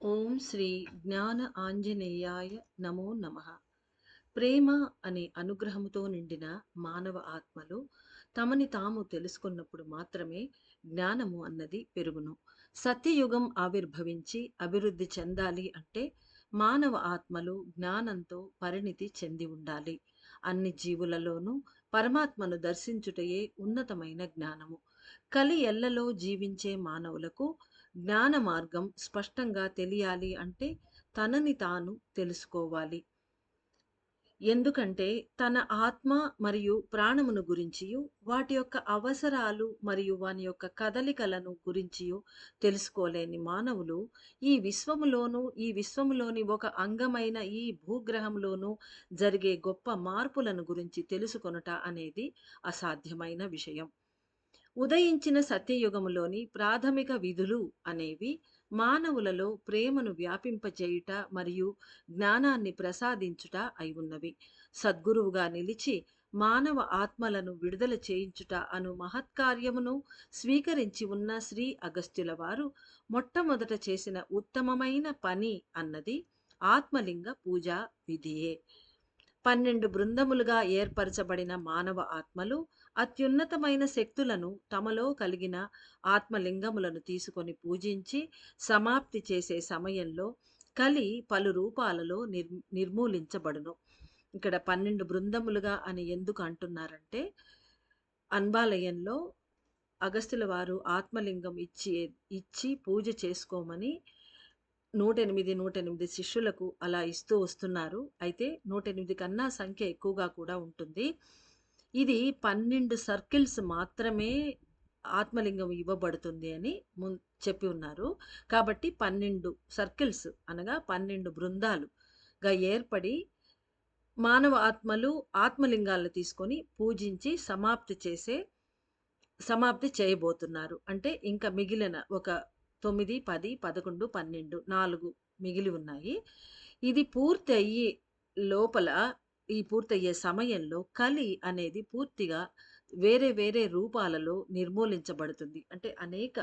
ఓం శ్రీ జ్ఞాన ఆంజనేయాయ నమో నమః. ప్రేమ అనే అనుగ్రహముతో నిండిన మానవ ఆత్మలు తమని తాము తెలుసుకున్నప్పుడు మాత్రమే జ్ఞానము అన్నది పెరుగును. సత్యయుగం ఆవిర్భవించి అభివృద్ధి చెందాలి అంటే మానవ ఆత్మలు జ్ఞానంతో పరిణితి చెంది ఉండాలి. అన్ని జీవులలోనూ పరమాత్మను దర్శించుటయే ఉన్నతమైన జ్ఞానము. కలి ఎల్లలో జీవించే మానవులకు జ్ఞాన మార్గం స్పష్టంగా తెలియాలి అంటే తనని తాను తెలుసుకోవాలి. ఎందుకంటే తన ఆత్మ మరియు ప్రాణమును గురించియు, వాటి యొక్క అవసరాలు మరియు వాని యొక్క కదలికలను గురించియు తెలుసుకోలేని మానవులు ఈ విశ్వములోని ఒక అంగమైన ఈ భూగ్రహంలోనూ జరిగే గొప్ప మార్పులను గురించి తెలుసుకొనుట అనేది అసాధ్యమైన విషయం. ఉదయించిన సత్యయుగములోని ప్రాథమిక విధులు అనేవి మానవులలో ప్రేమను వ్యాపింపజేయుట మరియు జ్ఞానాన్ని ప్రసాదించుట అయి ఉన్నవి. సద్గురువుగా నిలిచి మానవ ఆత్మలను విడుదల చేయించుట అను మహత్కార్యమును స్వీకరించి ఉన్న శ్రీ అగస్త్యుల వారు మొట్టమొదట చేసిన ఉత్తమమైన పని అన్నది ఆత్మలింగ పూజా విధియే. 12 బృందములుగా ఏర్పరచబడిన మానవ ఆత్మలు అత్యున్నతమైన శక్తులను తమలో కలిగిన ఆత్మలింగములను తీసుకొని పూజించి సమాప్తి చేసే సమయంలో కలి పలు రూపాలలో నిర్మూలించబడును. ఇక్కడ 12 బృందములుగా అని ఎందుకు అంటున్నారంటే, అన్బాలయంలో అగస్త్యుల వారు ఆత్మలింగం ఇచ్చి పూజ చేసుకోమని 108 శిష్యులకు అలా ఇస్తూ వస్తున్నారు. అయితే 108 కన్నా సంఖ్య ఎక్కువగా కూడా ఉంటుంది. ఇది 12 సర్కిల్స్ మాత్రమే ఆత్మలింగం ఇవ్వబడుతుంది అని చెప్పి ఉన్నారు. కాబట్టి 12 సర్కిల్స్ అనగా 12 బృందాలుగా ఏర్పడి మానవ ఆత్మలు ఆత్మలింగాలను తీసుకొని పూజించి సమాప్తి చేయబోతున్నారు. అంటే ఇంకా మిగిలిన ఒక 9, 10, 11, 12 4 మిగిలి ఉన్నాయి. ఇది లోపల పూర్తయ్యే సమయంలో కలి అనేది పూర్తిగా వేరే వేరే రూపాలలో నిర్మూలించబడుతుంది. అంటే అనేక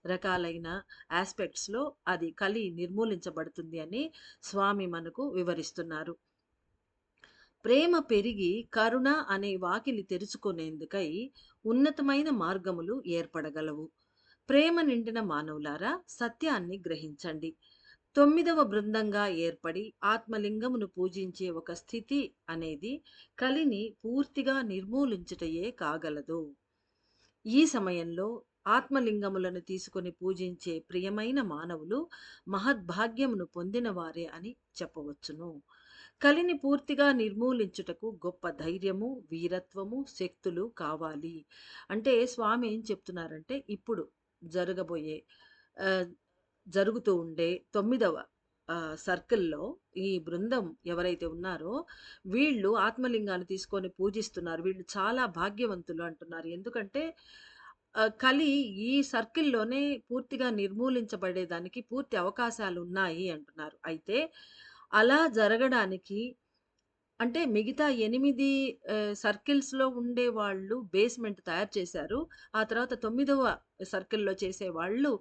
రకాలైన యాస్పెక్ట్స్‌లో అది కలి నిర్మూలించబడుతుంది అని స్వామి మనకు వివరిస్తున్నారు. ప్రేమ పెరిగి కరుణ అనే వాకిలి తెరుచుకునేందుకై ఉన్నతమైన మార్గములు ఏర్పడగలవు. ప్రేమ నిండిన మానవులారా, సత్యాన్ని గ్రహించండి. 9వ బృందంగా ఏర్పడి ఆత్మలింగమును పూజించే ఒక స్థితి అనేది కలిని పూర్తిగా నిర్మూలించుటయే కాగలదు. ఈ సమయంలో ఆత్మలింగములను తీసుకొని పూజించే ప్రియమైన మానవులు మహద్భాగ్యమును పొందిన వారే అని చెప్పవచ్చును. కలిని పూర్తిగా నిర్మూలించుటకు గొప్ప ధైర్యము, వీరత్వము, శక్తులు కావాలి. అంటే స్వామి ఏం చెప్తున్నారంటే, ఇప్పుడు జరగబోయే ఆహ్, జరుగుతూ ఉండే 9వ సర్కిల్‌లో ఈ బృందం ఎవరైతే ఉన్నారో వీళ్ళు ఆత్మలింగాన్ని తీసుకొని పూజిస్తున్నారు. వీళ్ళు చాలా భాగ్యవంతులు అంటున్నారు. ఎందుకంటే కలి ఈ సర్కిల్‌లోనే పూర్తిగా నిర్మూలించబడేదానికి పూర్తి అవకాశాలున్నాయి అంటున్నారు. అయితే అలా జరగడానికి అంటే మిగతా 8 సర్కిల్స్‌లో ఉండేవాళ్ళు బేస్‌మెంట్ తయారు చేశారు. ఆ తర్వాత 9వ సర్కిల్‌లో చేసేవాళ్ళు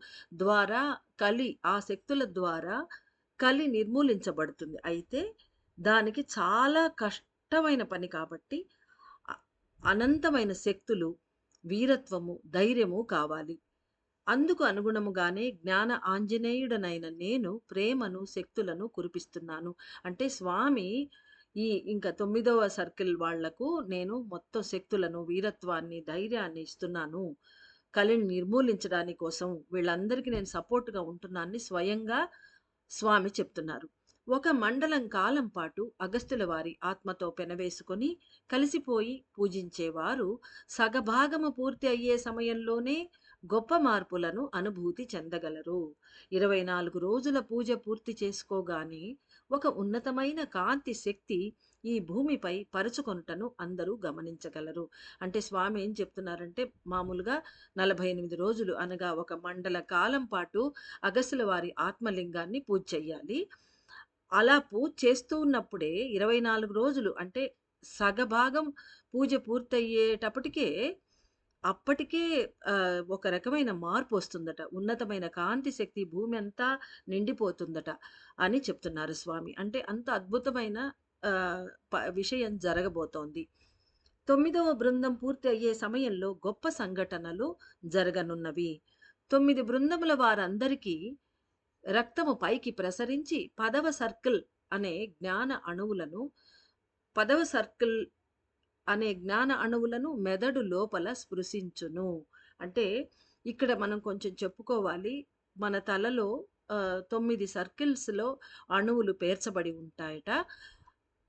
ద్వారా ఆ శక్తుల ద్వారా కలి నిర్మూలించబడుతుంది. అయితే దానికి చాలా కష్టమైన పని కాబట్టి అ అనంతమైన శక్తులు, వీరత్వము, ధైర్యము కావాలి. అందుకు అనుగుణముగానే జ్ఞాన ఆంజనేయుడనైన నేను ప్రేమను, శక్తులను కురిపిస్తున్నాను. అంటే స్వామి ఇంకా 9వ సర్కిల్ వాళ్లకు నేను మొత్తం శక్తులను, వీరత్వాన్ని, ధైర్యాన్ని ఇస్తున్నాను. కలిని నిర్మూలించడాని కోసం వీళ్ళందరికీ నేను సపోర్ట్‌గా ఉంటున్నానని స్వయంగా స్వామి చెప్తున్నారు. ఒక మండలం కాలం పాటు అగస్త్యుల వారి ఆత్మతో పెనవేసుకొని కలిసిపోయి పూజించేవారు సగభాగము పూర్తి అయ్యే సమయంలోనే గొప్ప మార్పులను అనుభూతి చెందగలరు. 24 రోజుల పూజ పూర్తి చేసుకోగానే ఒక ఉన్నతమైన కాంతి శక్తి ఈ భూమిపై పరుచుకొనుటను అందరూ గమనించగలరు. అంటే స్వామి ఏం చెప్తున్నారంటే, మామూలుగా 48 రోజులు అనగా ఒక మండల కాలం పాటు అగస్త్యుల వారి ఆత్మలింగాన్ని పూజ చెయ్యాలి. అలా పూజ చేస్తూ ఉన్నప్పుడే 24 రోజులు అంటే సగభాగం పూజ పూర్తయ్యేటప్పటికే అప్పటికే ఒక రకమైన మార్పొస్తుందట. ఉన్నతమైన కాంతి శక్తి భూమి అంతా నిండిపోతుందట అని చెప్తున్నారు స్వామి. అంటే అంత అద్భుతమైన ఆహ్, విషయం జరగబోతోంది. 9వ బృందం పూర్తి అయ్యే సమయంలో గొప్ప సంఘటనలు జరగనున్నవి. 9 బృందముల వారందరికీ రక్తము పైకి ప్రసరించి 10వ సర్కిల్ అనే జ్ఞాన అణువులను 10వ సర్కిల్ అనే జ్ఞాన అణువులను మెదడు లోపల స్పృశించును. అంటే ఇక్కడ మనం కొంచెం చెప్పుకోవాలి. మన తలలో 9 సర్కిల్స్‌లో అణువులు పేర్చబడి ఉంటాయట.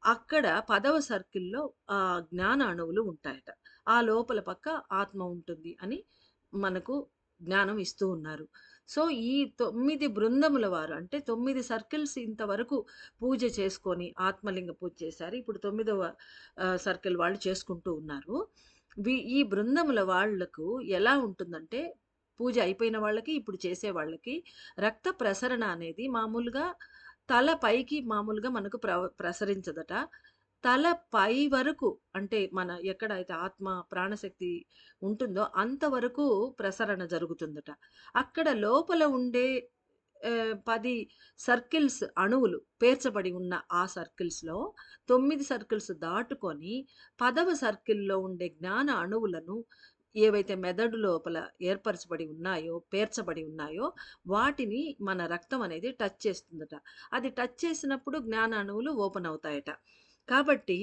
అక్కడ 10వ సర్కిల్‌లో జ్ఞాన అణువులు ఉంటాయట. ఆ లోపల పక్క ఆత్మ ఉంటుంది అని మనకు జ్ఞానం ఇస్తూ ఉన్నారు. సో, ఈ 9 బృందముల వారు అంటే 9 సర్కిల్స్ ఇంతవరకు పూజ చేసుకొని ఆత్మలింగ పూజ చేశారు. ఇప్పుడు 9వ సర్కిల్ వాళ్ళు చేసుకుంటూ ఉన్నారు. ఈ బృందముల వాళ్ళకు ఎలా ఉంటుందంటే, పూజ అయిపోయిన వాళ్ళకి, ఇప్పుడు చేసే వాళ్ళకి రక్త ప్రసరణ అనేది మామూలుగా తల పైకి మామూలుగా మనకు ప్రసరించదట. తల పై వరకు అంటే మన ఎక్కడైతే ఆత్మ, ప్రాణశక్తి ఉంటుందో అంతవరకు ప్రసరణ జరుగుతుందట. అక్కడ లోపల ఉండే 10 సర్కిల్స్ అణువులు పేర్చబడి ఉన్న ఆ సర్కిల్స్‌లో 9 సర్కిల్స్ దాటుకొని 10వ సర్కిల్‌లో ఉండే జ్ఞాన అణువులను ఏవైతే మెదడు లోపల ఏర్పరచబడి ఉన్నాయో, పేర్చబడి ఉన్నాయో వాటిని మన రక్తం అనేది టచ్ చేస్తుందట. అది టచ్ చేసినప్పుడు జ్ఞాన అణువులు ఓపెన్ అవుతాయట. కాబట్టి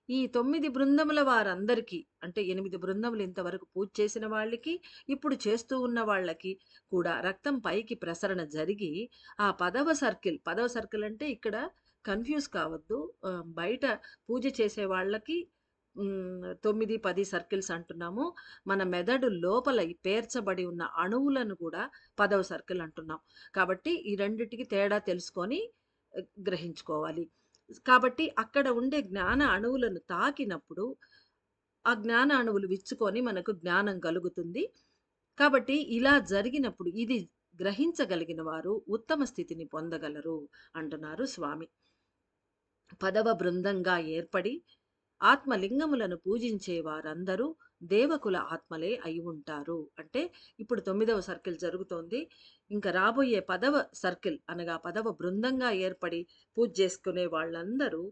ఈ 9 బృందముల వారందరికీ అంటే 8 బృందములు ఇంతవరకు పూజ చేసిన వాళ్ళకి, ఇప్పుడు చేస్తూ ఉన్న వాళ్ళకి కూడా రక్తం పైకి ప్రసరణ జరిగి, ఆ 10వ సర్కిల్ అంటే ఇక్కడ కన్‌ఫ్యూజ్ కావద్దు. బయట పూజ చేసే వాళ్ళకి 9, 10 సర్కిల్స్ అంటున్నాము. మన మెదడు లోపల ఈ పేర్చబడి ఉన్న అణువులను కూడా 10వ సర్కిల్ అంటున్నాం. కాబట్టి ఈ రెండిటికి తేడా తెలుసుకొని గ్రహించుకోవాలి. కాబట్టి అక్కడ ఉండే జ్ఞాన అణువులను తాకినప్పుడు, ఆ జ్ఞాన అణువులు విచ్చుకొని మనకు జ్ఞానం కలుగుతుంది. కాబట్టి ఇలా జరిగినప్పుడు ఇది గ్రహించగలిగిన వారు ఉత్తమ స్థితిని పొందగలరు అంటున్నారు స్వామి. 10వ బృందంగా ఏర్పడి ఆత్మలింగములను పూజించే వారందరూ దేవకుల ఆత్మలే అయి ఉంటారు. అంటే ఇప్పుడు 9వ సర్కిల్ జరుగుతోంది. ఇంక రాబోయే 10వ సర్కిల్ అనగా 10వ బృందంగా ఏర్పడి పూజ చేసుకునే వాళ్ళందరూ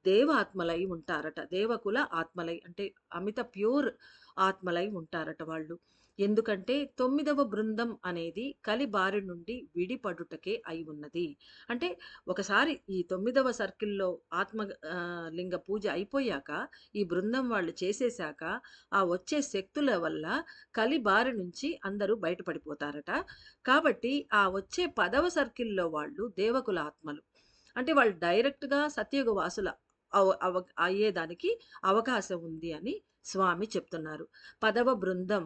దేవాత్మలై ఉంటారట. దేవకుల ఆత్మలై అంటే అమిత ప్యూర్ ఆత్మలై ఉంటారట వాళ్ళు. ఎందుకంటే 9వ బృందం అనేది కలి బారి నుండి విడిపడుటకే అయి ఉన్నది. అంటే ఒకసారి ఈ 9వ సర్కిల్‌లో లింగ పూజ అయిపోయాక, ఈ బృందం వాళ్ళు చేసేశాక, ఆ వచ్చే శక్తుల వల్ల కలి బారి నుంచి అందరూ బయటపడిపోతారట. కాబట్టి ఆ వచ్చే 10వ సర్కిల్‌లో వాళ్ళు దేవకుల ఆత్మలు. అంటే వాళ్ళు డైరెక్ట్‌గా సత్యయుగ వాసుల అయ్యేదానికి అవకాశం ఉంది అని స్వామి చెప్తున్నారు. 10వ బృందం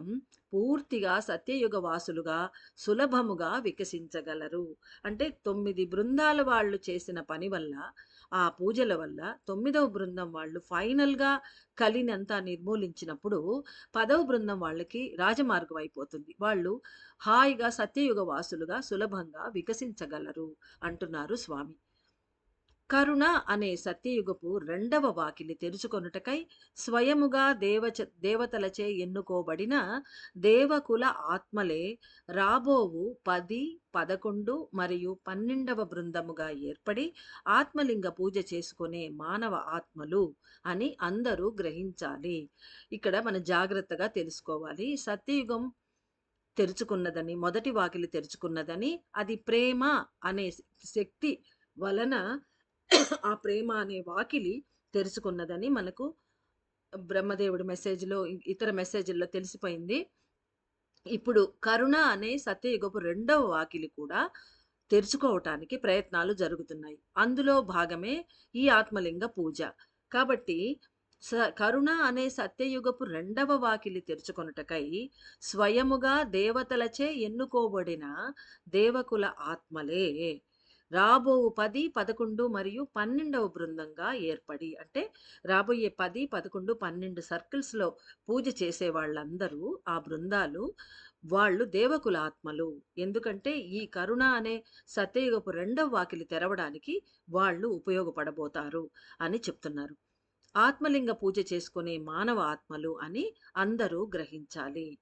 పూర్తిగా సత్యయుగ వాసులుగా సులభముగా వికసించగలరు. అంటే 9 బృందాల వాళ్ళు చేసిన పని వల్ల, ఆ పూజల వల్ల 9వ బృందం వాళ్ళు ఫైనల్‌గా కలినంతా నిర్మూలించినప్పుడు 10వ బృందం వాళ్ళకి రాజమార్గం అయిపోతుంది. వాళ్ళు హాయిగా సత్యయుగ వాసులుగా సులభంగా వికసించగలరు అంటున్నారు స్వామి. కరుణ అనే సత్యయుగపు రెండవ వాకిలి తెరుచుకొనుటకై స్వయముగా దేవతలచే ఎన్నుకోబడిన దేవకుల ఆత్మలే రాబోవు 10, 11 మరియు 12వ బృందముగా ఏర్పడి ఆత్మలింగ పూజ చేసుకునే మానవ ఆత్మలు అని అందరూ గ్రహించాలి. ఇక్కడ మనం జాగ్రత్తగా తెలుసుకోవాలి. సత్యయుగం తెరుచుకున్నదని, మొదటి వాకిలి తెరుచుకున్నదని, అది ప్రేమ అనే శక్తి వలన ఆ ప్రేమ అనే వాకిలి తెరుచుకున్నదని మనకు బ్రహ్మదేవుడి మెసేజ్‌లో, ఇతర మెసేజుల్లో తెలిసిపోయింది. ఇప్పుడు కరుణ అనే సత్యయుగపు రెండవ వాకిలి కూడా తెరుచుకోవటానికి ప్రయత్నాలు జరుగుతున్నాయి. అందులో భాగమే ఈ ఆత్మలింగ పూజ. కాబట్టి కరుణ అనే సత్యయుగపు రెండవ వాకిలి తెరుచుకొనుటకై స్వయముగా దేవతలచే ఎన్నుకోబడిన దేవకుల ఆత్మలే రాబోవు 10, 11 మరియు 12వ బృందంగా ఏర్పడి అంటే రాబోయే 10, 11, 12 సర్కిల్స్‌లో పూజ చేసే వాళ్ళందరూ ఆ బృందాలు వాళ్ళు దేవకుల ఆత్మలు. ఎందుకంటే ఈ కరుణ అనే సత్యయుగపు రెండవ వాకిలి తెరవడానికి వాళ్ళు ఉపయోగపడబోతారు అని చెప్తున్నారు. ఆత్మలింగ పూజ చేసుకునే మానవ ఆత్మలు అని అందరూ గ్రహించాలి.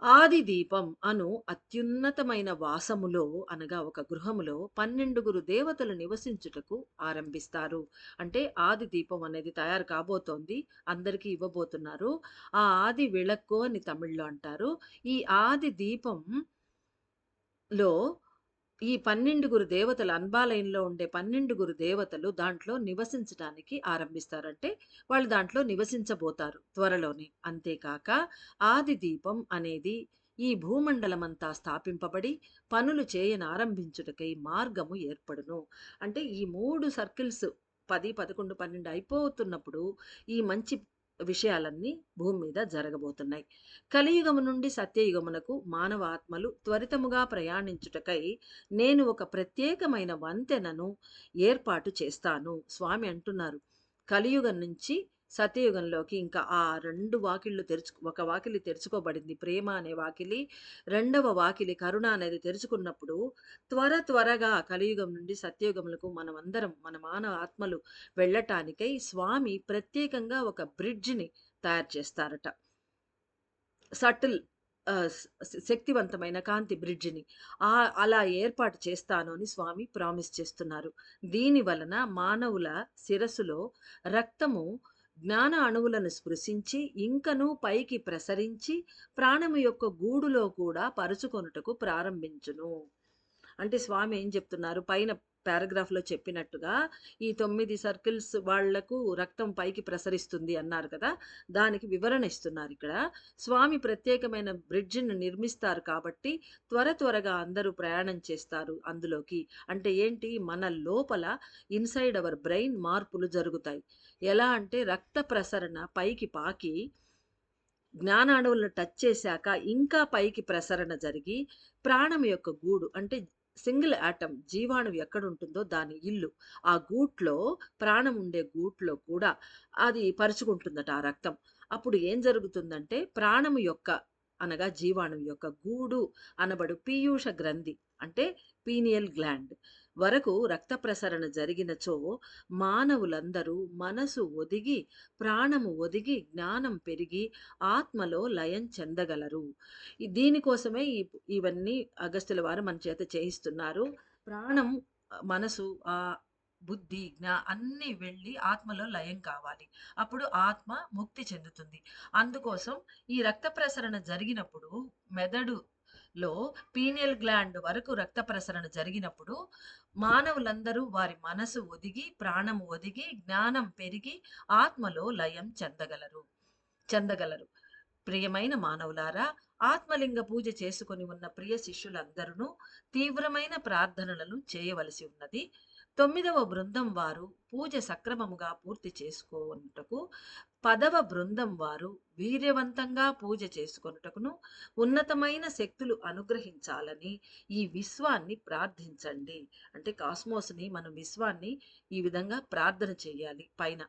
ఆది దీపం అను అత్యున్నతమైన వాసములో అనగా ఒక గృహములో 12 దేవతలు నివసించుటకు ఆరంభిస్తారు. అంటే ఆది దీపం అనేది తయారు కాబోతోంది. అందరికీ ఇవ్వబోతున్నారు. ఆ ఆది విళక్కు అని తమిళ్లో అంటారు. ఈ ఆది దీపంలో ఈ 12 దేవతలు అన్బాలయంలో ఉండే 12 దేవతలు దాంట్లో నివసించటానికి ఆరంభిస్తారంటే, వాళ్ళు దాంట్లో నివసించబోతారు త్వరలోనే. అంతేకాక ఆది దీపం అనేది ఈ భూమండలమంతా స్థాపింపబడి పనులు చేయనారంభించుటకై మార్గము ఏర్పడును. అంటే ఈ 3 సర్కిల్స్ 10, 11, 12 అయిపోతున్నప్పుడు ఈ మంచి విషయాలన్నీ భూమి మీద జరగబోతున్నాయి. కలియుగము నుండి సత్యయుగమునకు మానవ ఆత్మలు త్వరితముగా ప్రయాణించుటకై నేను ఒక ప్రత్యేకమైన వంతెనను ఏర్పాటు చేస్తాను. స్వామి అంటున్నారు. కలియుగం నుంచి సత్యయుగంలోకి ఇంకా ఆ 2 వాకిళ్ళు ఒక వాకిలి తెరుచుకోబడింది. ప్రేమ అనే వాకిలి, రెండవ వాకిలి కరుణ అనేది తెరుచుకున్నప్పుడు త్వరగా కలియుగం నుండి సత్యయుగములకు మనమందరం మన మానవ ఆత్మలు వెళ్ళటానికై స్వామి ప్రత్యేకంగా ఒక బ్రిడ్జిని తయారు చేస్తారట. సటిల్ శక్తివంతమైన కాంతి బ్రిడ్జిని అలా ఏర్పాటు చేస్తాను అని స్వామి ప్రామిస్ చేస్తున్నారు. దీని వలన మానవుల శిరస్సులో రక్తము జ్ఞాన అణువులను స్పృశించి ఇంకనూ పైకి ప్రసరించి ప్రాణము యొక్క గూడులో కూడా పరుచుకొనుటకు ప్రారంభించును. అంటే స్వామి ఏం చెప్తున్నారు? పైన పారాగ్రాఫ్‌లో చెప్పినట్టుగా ఈ 9 సర్కిల్స్ వాళ్లకు రక్తం పైకి ప్రసరిస్తుంది అన్నారు కదా! దానికి వివరణ ఇస్తున్నారిక్కడ. స్వామి ప్రత్యేకమైన బ్రిడ్జిని నిర్మిస్తారు కాబట్టి త్వరగా అందరూ ప్రయాణం చేస్తారు అందులోకి. అంటే ఏంటి? మన లోపల ఇన్‌సైడ్ అవర్ బ్రెయిన్ మార్పులు జరుగుతాయి. ఎలా అంటే రక్త ప్రసరణ పైకి పాకి జ్ఞానాణువులను టచ్ చేశాక ఇంకా పైకి ప్రసరణ జరిగి ప్రాణం యొక్క గూడు అంటే సింగిల్ ఆటమ్ జీవాణువు ఎక్కడుంటుందో దాని ఇల్లు. ఆ గూట్లో ప్రాణం ఉండే గూట్లో కూడా అది పరుచుకుంటుందట ఆ రక్తం. అప్పుడు ఏం జరుగుతుందంటే ప్రాణము యొక్క అనగా జీవాణువు యొక్క గూడు అనబడు పీయూష గ్రంథి అంటే పీనియల్ గ్లాండ్ వరకు రక్త ప్రసరణ జరిగినచో మానవులందరూ మనసు ఒదిగి ప్రాణము ఒదిగి జ్ఞానం పెరిగి ఆత్మలో లయం చెందగలరు. దీనికోసమే ఇవన్నీ అగస్త్యుల వారు మన చేత చేయిస్తున్నారు. ప్రాణం, మనసు, బుద్ధి, అన్నీ వెళ్ళి ఆత్మలో లయం కావాలి. అప్పుడు ఆత్మ ముక్తి చెందుతుంది. అందుకోసం ఈ రక్త ప్రసరణ జరిగినప్పుడు మెదడులో పీనియల్ గ్లాండ్ వరకు రక్త ప్రసరణ జరిగినప్పుడు మానవులందరూ వారి మనసు ఒదిగి, ప్రాణము ఒదిగి, జ్ఞానం పెరిగి ఆత్మలో లయం చెందగలరు. ప్రియమైన మానవులారా, ఆత్మలింగ పూజ చేసుకొని ఉన్న ప్రియ శిష్యులందరూ తీవ్రమైన ప్రార్థనలను చేయవలసి ఉన్నది. 9వ బృందం వారు పూజ సక్రమముగా పూర్తి చేసుకొనుటకు 10వ బృందం వారు వీర్యవంతంగా పూజ చేసుకొనుటకును ఉన్నతమైన శక్తులు అనుగ్రహించాలని ఈ విశ్వాన్ని ప్రార్థించండి. అంటే కాస్మోస్‌ని మనం విశ్వాన్ని ఈ విధంగా ప్రార్థన చేయాలి. పైన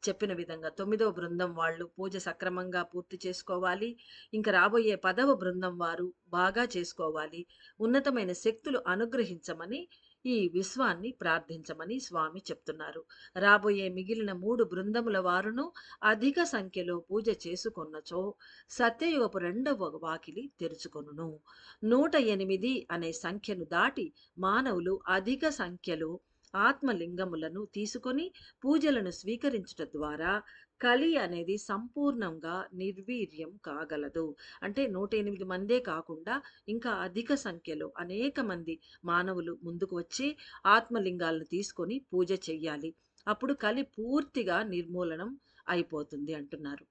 చెప్పిన విధంగా 9వ బృందం వాళ్ళు పూజ సక్రమంగా పూర్తి చేసుకోవాలి. ఇంక రాబోయే 10వ బృందం వారు బాగా చేసుకోవాలి. ఉన్నతమైన శక్తులు అనుగ్రహించమని ఈ విశ్వాన్ని ప్రార్థించమని స్వామి చెప్తున్నారు. రాబోయే మిగిలిన 3 బృందముల వారును అధిక సంఖ్యలో పూజ చేసుకొన్నచో సత్యయుగపు 2వ వాకిలి తెరుచుకొనును. 108 అనే సంఖ్యను దాటి మానవులు అధిక సంఖ్యలో ఆత్మలింగములను తీసుకొని పూజలను స్వీకరించుట ద్వారా కలి అనేది సంపూర్ణంగా నిర్వీర్యం కాగలదు. అంటే 108 మందే కాకుండా ఇంకా అధిక సంఖ్యలో అనేక మంది మానవులు ముందుకు వచ్చి ఆత్మలింగాలను తీసుకొని పూజ చెయ్యాలి. అప్పుడు కలి పూర్తిగా నిర్మూలనం అయిపోతుంది అంటున్నారు.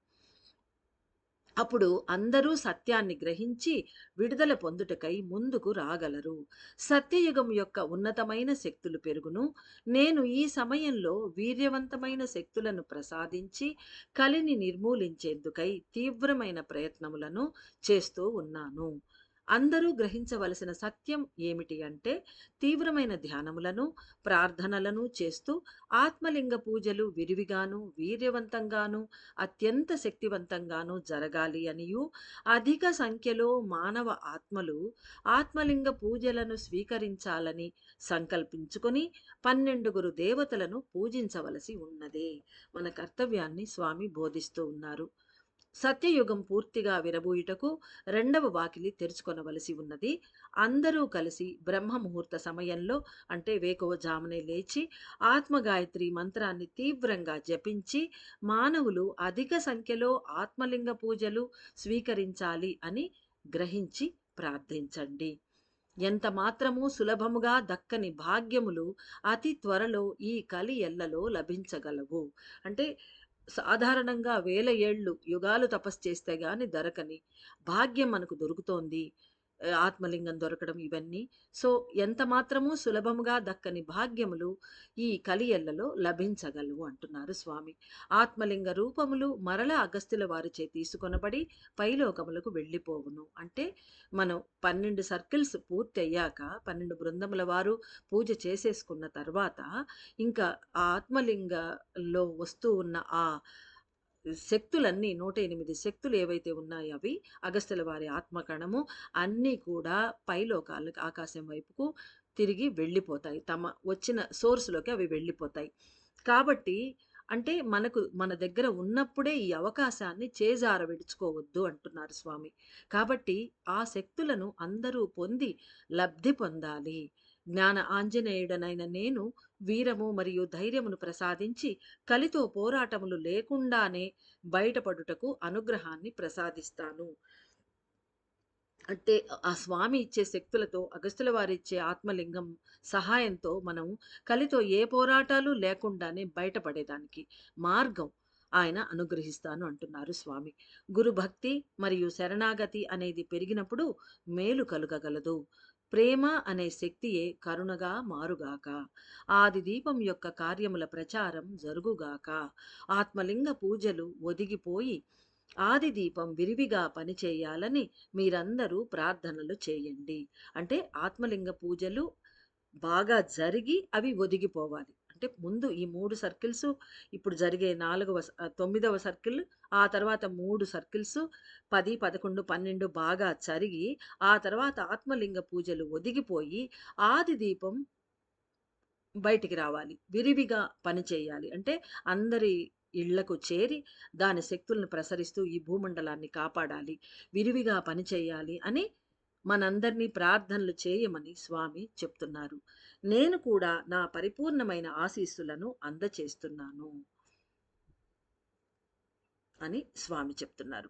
అప్పుడు అందరూ సత్యాన్ని గ్రహించి విడుదల పొందుటకై ముందుకు రాగలరు. సత్యయుగం యొక్క ఉన్నతమైన శక్తులు పెరుగును. నేను ఈ సమయంలో వీర్యవంతమైన శక్తులను ప్రసాదించి కలిని నిర్మూలించేందుకై తీవ్రమైన ప్రయత్నములను చేస్తూ ఉన్నాను అందరూ గ్రహించవలసిన సత్యం ఏమిటి అంటే, తీవ్రమైన ధ్యానములను, ప్రార్థనలను చేస్తూ ఆత్మలింగ పూజలు విరివిగాను, వీర్యవంతంగాను, అత్యంత శక్తివంతంగాను జరగాలి అనియు, అధిక సంఖ్యలో మానవ ఆత్మలు ఆత్మలింగ పూజలను స్వీకరించాలని సంకల్పించుకొని 12 దేవతలను పూజించవలసి ఉన్నదే మన కర్తవ్యాన్ని స్వామి బోధిస్తూ ఉన్నారు. సత్యయుగం పూర్తిగా విరబూయుటకు రెండవ వాకిలి తెరుచుకొనవలసి ఉన్నది. అందరూ కలిసి బ్రహ్మ ముహూర్త సమయంలో అంటే వేకువజామునే లేచి ఆత్మగాయత్రి మంత్రాన్ని తీవ్రంగా జపించి మానవులు అధిక సంఖ్యలో ఆత్మలింగ పూజలు స్వీకరించాలి అని గ్రహించి ప్రార్థించండి. ఎంత మాత్రమూ సులభముగా దక్కని భాగ్యములు అతి త్వరలో ఈ కలి ఎల్లలో లభించగలవు. అంటే సాధారణంగా వేల ఏళ్ళు యుగాలు తపస్సు చేస్తే గాని దొరకని భాగ్యం మనకు దొరుకుతోంది. ఆత్మలింగం దొరకడం ఇవన్నీ. సో, ఎంత మాత్రమూ సులభముగా దక్కని భాగ్యములు ఈ కలియల్లలో లభించగలవు అంటున్నారు స్వామి. ఆత్మలింగ రూపములు మరల అగస్త్యుల వారిచే తీసుకొనబడి పైలోకములకు వెళ్ళిపోవును. అంటే మనం 12 సర్కిల్స్ పూర్తయ్యాక 12 బృందముల వారు పూజ చేసేసుకున్న తర్వాత ఇంకా ఆ ఆత్మలింగలో వస్తూ ఉన్న ఆ శక్తులన్నీ 108 శక్తులు ఏవైతే ఉన్నాయో అవి అగస్త్యుల వారి ఆత్మకణము అన్నీ కూడా పైలోకాలకు ఆకాశం వైపుకు తిరిగి వెళ్ళిపోతాయి. తమ వచ్చిన సోర్స్‌లోకి అవి వెళ్ళిపోతాయి. కాబట్టి అంటే మన దగ్గర ఉన్నప్పుడే ఈ అవకాశాన్ని చేజార విడుచుకోవద్దు అంటున్నారు స్వామి. కాబట్టి ఆ శక్తులను అందరూ పొంది లబ్ధి పొందాలి. జ్ఞాన ఆంజనేయుడనైన నేను వీరము మరియు ధైర్యమును ప్రసాదించి కలితో పోరాటములు లేకుండానే బయటపడుటకు అనుగ్రహాన్ని ప్రసాదిస్తాను. అంటే ఆ స్వామి ఇచ్చే శక్తులతో అగస్త్యుల వారిచ్చే ఆత్మలింగం సహాయంతో మనం కలితో ఏ పోరాటాలు లేకుండానే బయటపడేదానికి మార్గం ఆయన అనుగ్రహిస్తాను అంటున్నారు స్వామి. గురు భక్తి మరియు శరణాగతి అనేది పెరిగినప్పుడు మేలు కలుగగలదు. ప్రేమ అనే శక్తియే కరుణగా మారుగాక. ఆది దీపం యొక్క కార్యముల ప్రచారం జరుగుగాక. ఆత్మలింగ పూజలు ఒదిగిపోయి ఆది దీపం విరివిగా పనిచేయాలని మీరందరూ ప్రార్థనలు చేయండి. అంటే ఆత్మలింగ పూజలు బాగా జరిగి అవి ఒదిగిపోవాలి. అంటే ముందు ఈ 3 సర్కిల్స్ ఇప్పుడు జరిగే 9వ సర్కిల్, ఆ తర్వాత 3 సర్కిల్స్ 10, 11, 12 బాగా జరిగి, ఆ తర్వాత ఆత్మలింగ పూజలు ఒదిగిపోయి ఆది దీపం బయటికి రావాలి. విరివిగా పనిచేయాలి. అంటే అందరి ఇళ్ళకు చేరి దాని శక్తులను ప్రసరిస్తూ ఈ భూమండలాన్ని కాపాడాలి. విరివిగా పనిచేయాలి అని మనందరినీ ప్రార్థనలు చేయమని స్వామి చెప్తున్నారు. నేను కూడా నా పరిపూర్ణమైన ఆశీస్సులను అందచేస్తున్నాను అని స్వామి చెప్తున్నారు.